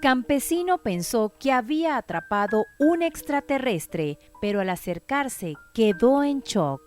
campesino pensó que había atrapado un extraterrestre, pero al acercarse quedó en shock.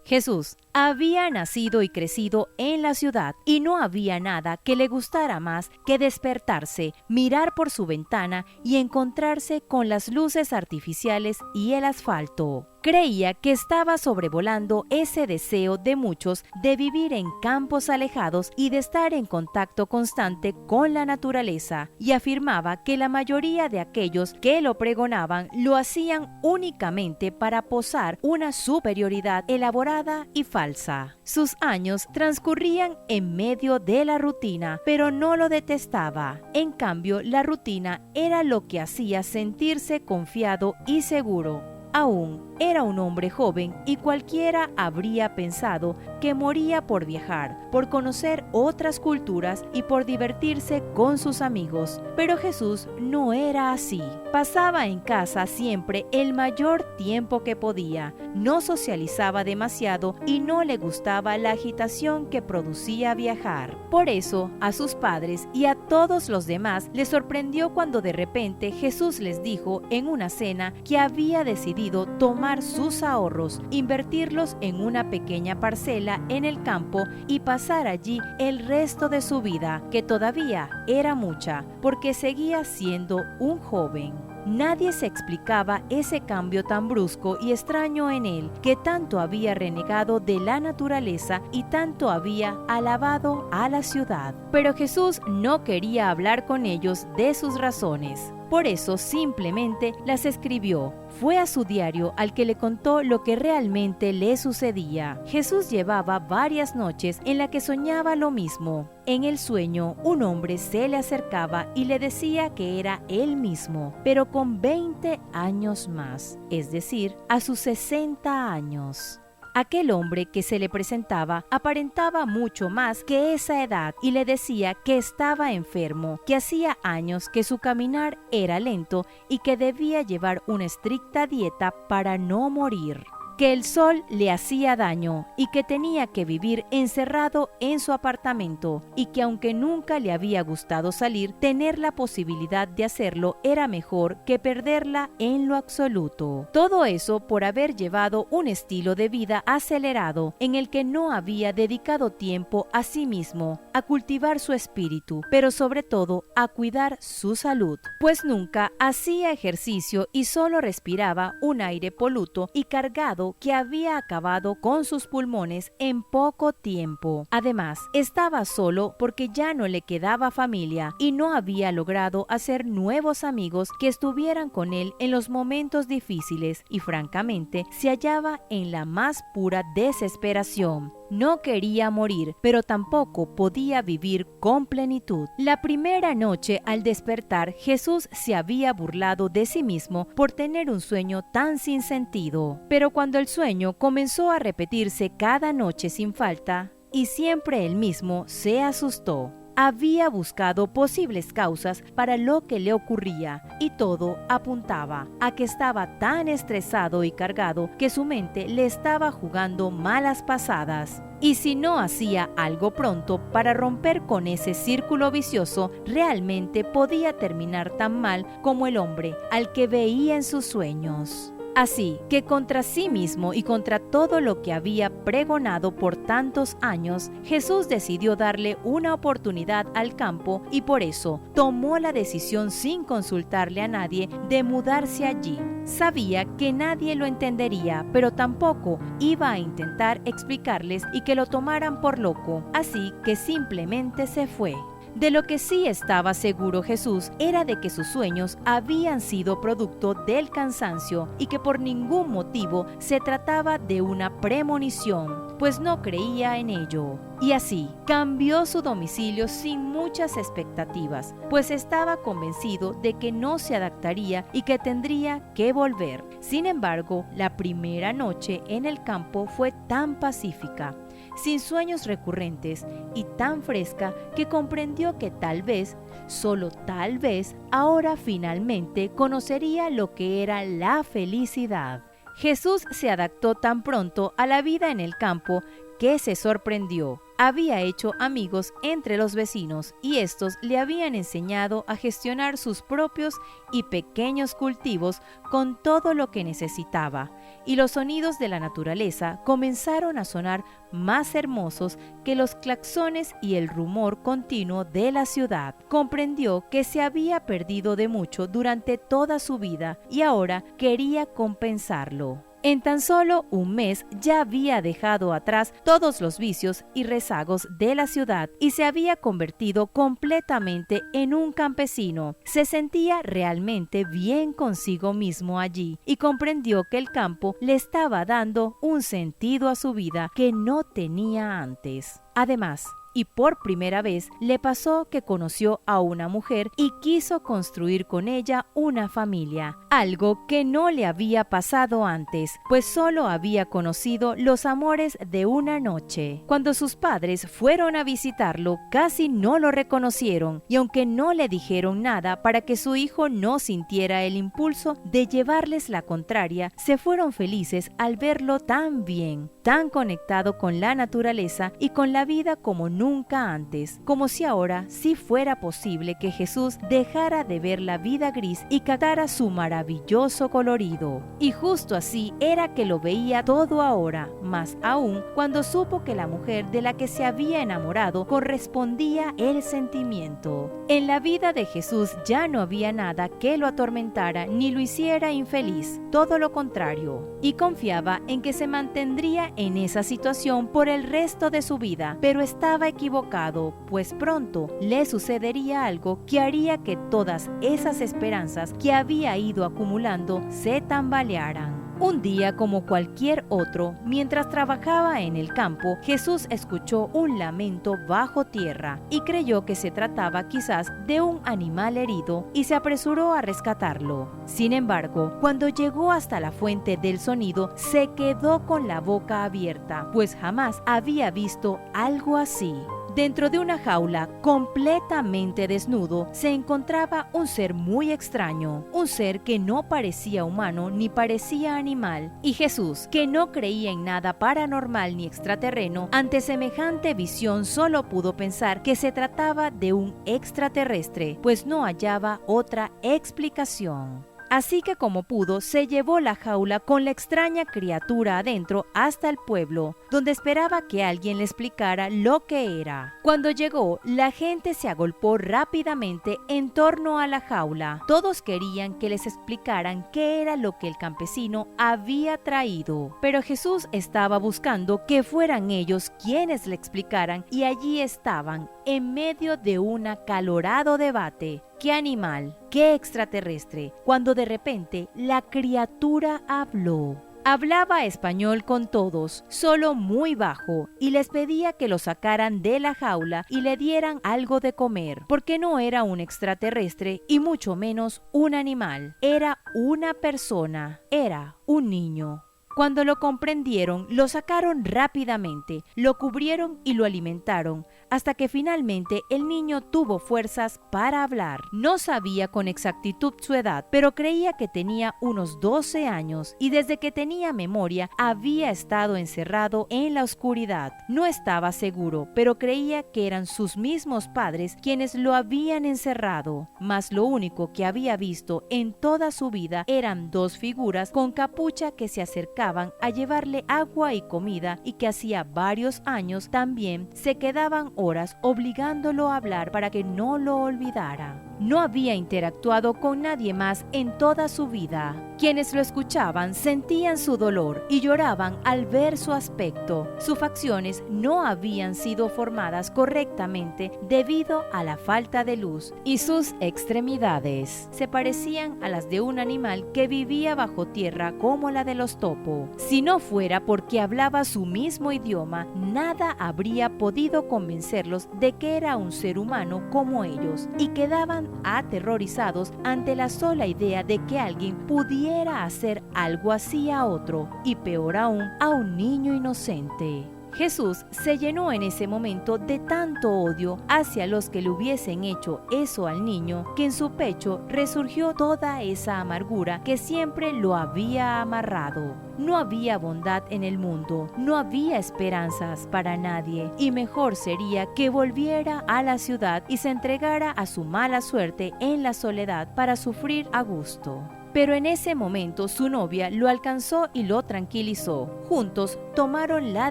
Jesús había nacido y crecido en la ciudad y no había nada que le gustara más que despertarse, mirar por su ventana y encontrarse con las luces artificiales y el asfalto. Creía que estaba sobrevolando ese deseo de muchos de vivir en campos alejados y de estar en contacto constante con la naturaleza, y afirmaba que la mayoría de aquellos que lo pregonaban lo hacían únicamente para posar una superioridad elaborada y falsa. Sus años transcurrían en medio de la rutina, pero no lo detestaba. En cambio, la rutina era lo que hacía sentirse confiado y seguro. Aún era un hombre joven y cualquiera habría pensado que moría por viajar, por conocer otras culturas y por divertirse con sus amigos. Pero Jesús no era así. Pasaba en casa siempre el mayor tiempo que podía, no socializaba demasiado y no le gustaba la agitación que producía viajar. Por eso, a sus padres y a todos los demás les sorprendió cuando de repente Jesús les dijo en una cena que había decidido tomar sus ahorros, invertirlos en una pequeña parcela en el campo y pasar allí el resto de su vida, que todavía era mucha, porque seguía siendo un joven. Nadie se explicaba ese cambio tan brusco y extraño en él, que tanto había renegado de la naturaleza y tanto había alabado a la ciudad. Pero Jesús no quería hablar con ellos de sus razones. Por eso simplemente las escribió. Fue a su diario al que le contó lo que realmente le sucedía. Jesús llevaba varias noches en las que soñaba lo mismo. En el sueño, un hombre se le acercaba y le decía que era él mismo, pero con 20 años más, es decir, a sus 60 años. Aquel hombre que se le presentaba aparentaba mucho más que esa edad y le decía que estaba enfermo, que hacía años que su caminar era lento y que debía llevar una estricta dieta para no morir, que el sol le hacía daño y que tenía que vivir encerrado en su apartamento, y que aunque nunca le había gustado salir, tener la posibilidad de hacerlo era mejor que perderla en lo absoluto. Todo eso por haber llevado un estilo de vida acelerado en el que no había dedicado tiempo a sí mismo, a cultivar su espíritu, pero sobre todo a cuidar su salud, pues nunca hacía ejercicio y solo respiraba un aire poluto y cargado que había acabado con sus pulmones en poco tiempo. Además, estaba solo porque ya no le quedaba familia y no había logrado hacer nuevos amigos que estuvieran con él en los momentos difíciles, y francamente se hallaba en la más pura desesperación. No quería morir, pero tampoco podía vivir con plenitud. La primera noche al despertar, Jesús se había burlado de sí mismo por tener un sueño tan sin sentido. Pero cuando el sueño comenzó a repetirse cada noche sin falta, y siempre el mismo, se asustó. Había buscado posibles causas para lo que le ocurría y todo apuntaba a que estaba tan estresado y cargado que su mente le estaba jugando malas pasadas. Y si no hacía algo pronto para romper con ese círculo vicioso, realmente podía terminar tan mal como el hombre al que veía en sus sueños. Así que contra sí mismo y contra todo lo que había pregonado por tantos años, Jesús decidió darle una oportunidad al campo y por eso tomó la decisión, sin consultarle a nadie, de mudarse allí. Sabía que nadie lo entendería, pero tampoco iba a intentar explicarles y que lo tomaran por loco, así que simplemente se fue. De lo que sí estaba seguro Jesús era de que sus sueños habían sido producto del cansancio y que por ningún motivo se trataba de una premonición, pues no creía en ello. Y así cambió su domicilio sin muchas expectativas, pues estaba convencido de que no se adaptaría y que tendría que volver. Sin embargo, la primera noche en el campo fue tan pacífica, sin sueños recurrentes y tan fresca, que comprendió que tal vez, solo tal vez, ahora finalmente conocería lo que era la felicidad. Jesús se adaptó tan pronto a la vida en el campo que se sorprendió. había hecho amigos entre los vecinos y estos le habían enseñado a gestionar sus propios y pequeños cultivos con todo lo que necesitaba, y los sonidos de la naturaleza comenzaron a sonar más hermosos que los claxones y el rumor continuo de la ciudad. Comprendió que se había perdido de mucho durante toda su vida y ahora quería compensarlo. En tan solo un mes ya había dejado atrás todos los vicios y rezagos de la ciudad y se había convertido completamente en un campesino. Se sentía realmente bien consigo mismo allí y comprendió que el campo le estaba dando un sentido a su vida que no tenía antes. Además, y por primera vez le pasó que conoció a una mujer y quiso construir con ella una familia, algo que no le había pasado antes, pues solo había conocido los amores de una noche. Cuando sus padres fueron a visitarlo, casi no lo reconocieron, y aunque no le dijeron nada para que su hijo no sintiera el impulso de llevarles la contraria, se fueron felices al verlo tan bien, tan conectado con la naturaleza y con la vida como nunca antes, como si ahora sí fuera posible que Jesús dejara de ver la vida gris y captara su maravilloso colorido. Y justo así era que lo veía todo ahora, más aún cuando supo que la mujer de la que se había enamorado correspondía el sentimiento. En la vida de Jesús ya no había nada que lo atormentara ni lo hiciera infeliz, todo lo contrario, y confiaba en que se mantendría en esa situación por el resto de su vida, pero estaba equivocado, pues pronto le sucedería algo que haría que todas esas esperanzas que había ido acumulando se tambalearan. Un día como cualquier otro, mientras trabajaba en el campo, Jesús escuchó un lamento bajo tierra y creyó que se trataba quizás de un animal herido y se apresuró a rescatarlo. Sin embargo, cuando llegó hasta la fuente del sonido, se quedó con la boca abierta, pues jamás había visto algo así. Dentro de una jaula completamente desnudo se encontraba un ser muy extraño, un ser que no parecía humano ni parecía animal, y Jesús, que no creía en nada paranormal ni extraterreno, ante semejante visión solo pudo pensar que se trataba de un extraterrestre, pues no hallaba otra explicación. Así que como pudo, se llevó la jaula con la extraña criatura adentro hasta el pueblo, donde esperaba que alguien le explicara lo que era. Cuando llegó, la gente se agolpó rápidamente en torno a la jaula. Todos querían que les explicaran qué era lo que el campesino había traído. Pero Jesús estaba buscando que fueran ellos quienes le explicaran, y allí estaban, en medio de un acalorado debate. ¿Qué animal? ¿Qué extraterrestre? Cuando de repente la criatura habló. Hablaba español con todos, solo muy bajo, y les pedía que lo sacaran de la jaula y le dieran algo de comer, porque no era un extraterrestre y mucho menos un animal. Era una persona, era un niño. Cuando lo comprendieron, lo sacaron rápidamente, lo cubrieron y lo alimentaron, hasta que finalmente el niño tuvo fuerzas para hablar. No sabía con exactitud su edad, pero creía que tenía unos 12 años y desde que tenía memoria había estado encerrado en la oscuridad. No estaba seguro, pero creía que eran sus mismos padres quienes lo habían encerrado. Mas lo único que había visto en toda su vida eran dos figuras con capucha que se acercaban a llevarle agua y comida y que hacía varios años también se quedaban horas obligándolo a hablar para que no lo olvidara. No había interactuado con nadie más en toda su vida. Quienes lo escuchaban sentían su dolor y lloraban al ver su aspecto. Sus facciones no habían sido formadas correctamente debido a la falta de luz y sus extremidades se parecían a las de un animal que vivía bajo tierra como la de los topos. Si no fuera porque hablaba su mismo idioma, nada habría podido convencerlos de que era un ser humano como ellos y quedaban aterrorizados ante la sola idea de que alguien pudiera hacer algo así a otro y peor aún a un niño inocente. Jesús se llenó en ese momento de tanto odio hacia los que le hubiesen hecho eso al niño, que en su pecho resurgió toda esa amargura que siempre lo había amarrado. No había bondad en el mundo, no había esperanzas para nadie, y mejor sería que volviera a la ciudad y se entregara a su mala suerte en la soledad para sufrir a gusto. Pero en ese momento su novia lo alcanzó y lo tranquilizó. Juntos tomaron la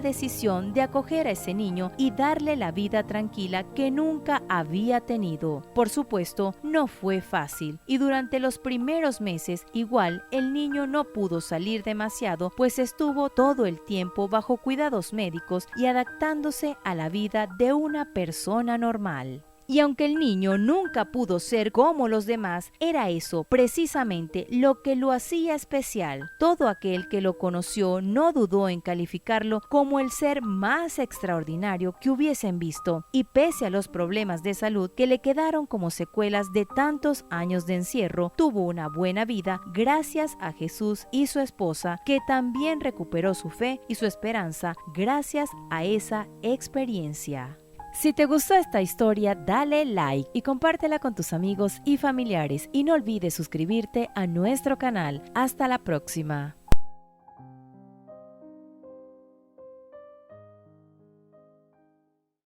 decisión de acoger a ese niño y darle la vida tranquila que nunca había tenido. Por supuesto, no fue fácil, y durante los primeros meses igual el niño no pudo salir demasiado, pues estuvo todo el tiempo bajo cuidados médicos y adaptándose a la vida de una persona normal. Y aunque el niño nunca pudo ser como los demás, era eso precisamente lo que lo hacía especial. Todo aquel que lo conoció no dudó en calificarlo como el ser más extraordinario que hubiesen visto, y pese a los problemas de salud que le quedaron como secuelas de tantos años de encierro, tuvo una buena vida gracias a Jesús y su esposa, que también recuperó su fe y su esperanza gracias a esa experiencia. Si te gustó esta historia, dale like y compártela con tus amigos y familiares, y no olvides suscribirte a nuestro canal. Hasta la próxima.